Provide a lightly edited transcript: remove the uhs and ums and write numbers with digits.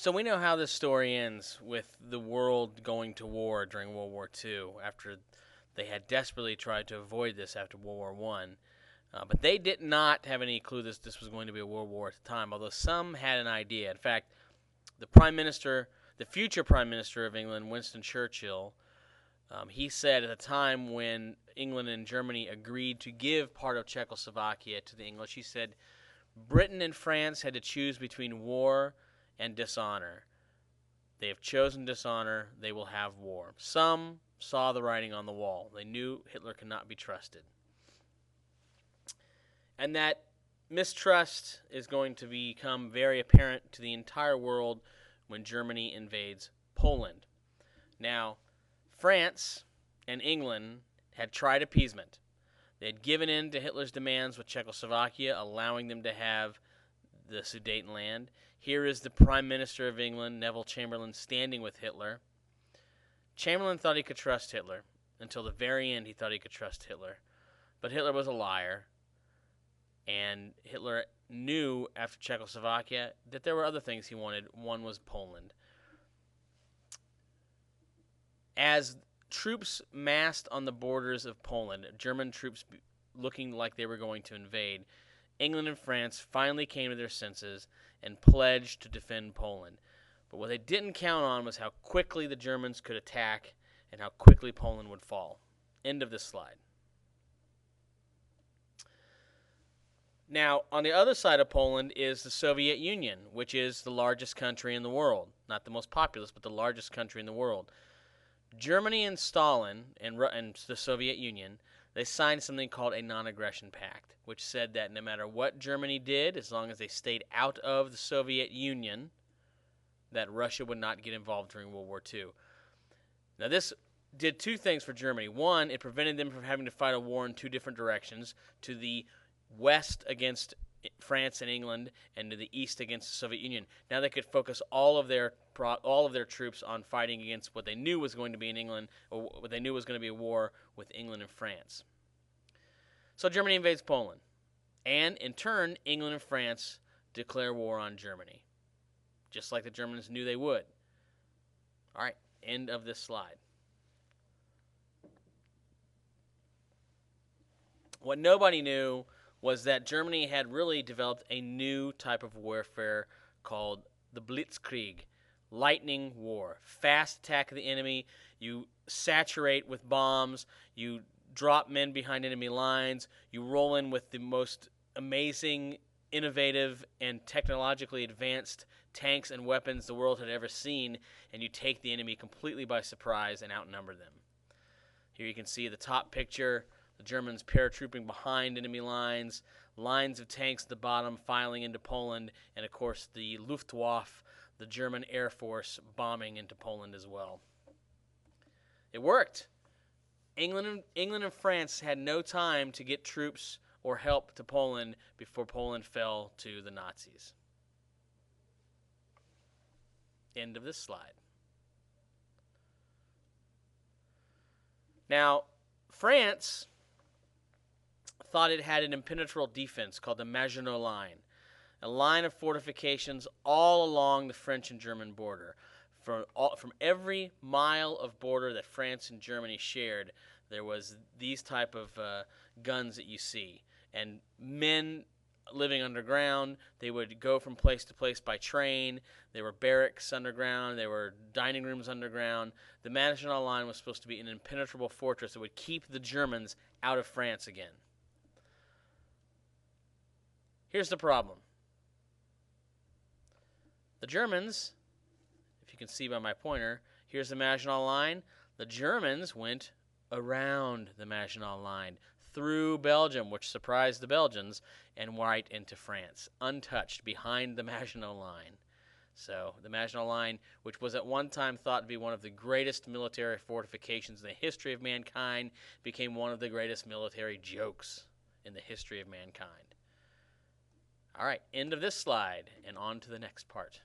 So we know how this story ends with the world going to war during World War II after they had desperately tried to avoid this after World War One. But they did not have any clue this was going to be a world war at the time, although some had an idea. In fact, the Prime Minister, the future Prime Minister of England, Winston Churchill, he said at the time when England and Germany agreed to give part of Czechoslovakia to the English, he said Britain and France had to choose between war and dishonor. They have chosen dishonor, they will have war. Some saw the writing on the wall. They knew Hitler could not be trusted. And that mistrust is going to become very apparent to the entire world when Germany invades Poland. Now, France and England had tried appeasement. They had given in to Hitler's demands with Czechoslovakia, allowing them to have the Sudetenland. Here is the Prime Minister of England, Neville Chamberlain, standing with Hitler. Chamberlain thought he could trust Hitler. Until the very end, he thought he could trust Hitler. But Hitler was a liar. And Hitler knew after Czechoslovakia that there were other things he wanted. One was Poland. As troops massed on the borders of Poland, German troops looking like they were going to invade, England and France finally came to their senses and pledged to defend Poland. But what they didn't count on was how quickly the Germans could attack and how quickly Poland would fall. End of this slide. Now, on the other side of Poland is the Soviet Union, which is the largest country in the world. Not the most populous, but the largest country in the world. Germany and Stalin and the Soviet Union, they signed something called a non-aggression pact, which said that no matter what Germany did, as long as they stayed out of the Soviet Union, that Russia would not get involved during World War II. Now, this did two things for Germany. One, it prevented them from having to fight a war in two different directions, to the west against France and England, and to the east against the Soviet Union. Now they could focus all of their troops on fighting against what they knew was going to be in England, or what they knew was going to be a war with England and France. So Germany invades Poland, and in turn, England and France declare war on Germany, just like the Germans knew they would. All right, end of this slide. What nobody knew was that Germany had really developed a new type of warfare called the Blitzkrieg, lightning war. Fast attack of the enemy, you saturate with bombs, you drop men behind enemy lines, you roll in with the most amazing, innovative, and technologically advanced tanks and weapons the world had ever seen, and you take the enemy completely by surprise and outnumber them. Here you can see the top picture. The Germans paratrooping behind enemy lines, lines of tanks at the bottom filing into Poland, and of course the Luftwaffe, the German Air Force, bombing into Poland as well. It worked. England and France had no time to get troops or help to Poland before Poland fell to the Nazis. End of this slide. Now, France thought it had an impenetrable defense called the Maginot Line, a line of fortifications all along the French and German border. From every mile of border that France and Germany shared, there was these type of guns that you see. And men living underground, they would go from place to place by train. There were barracks underground. There were dining rooms underground. The Maginot Line was supposed to be an impenetrable fortress that would keep the Germans out of France again. Here's the problem. The Germans, if you can see by my pointer, here's the Maginot Line. The Germans went around the Maginot Line, through Belgium, which surprised the Belgians, and right into France, untouched, behind the Maginot Line. So the Maginot Line, which was at one time thought to be one of the greatest military fortifications in the history of mankind, became one of the greatest military jokes in the history of mankind. All right, end of this slide, and on to the next part.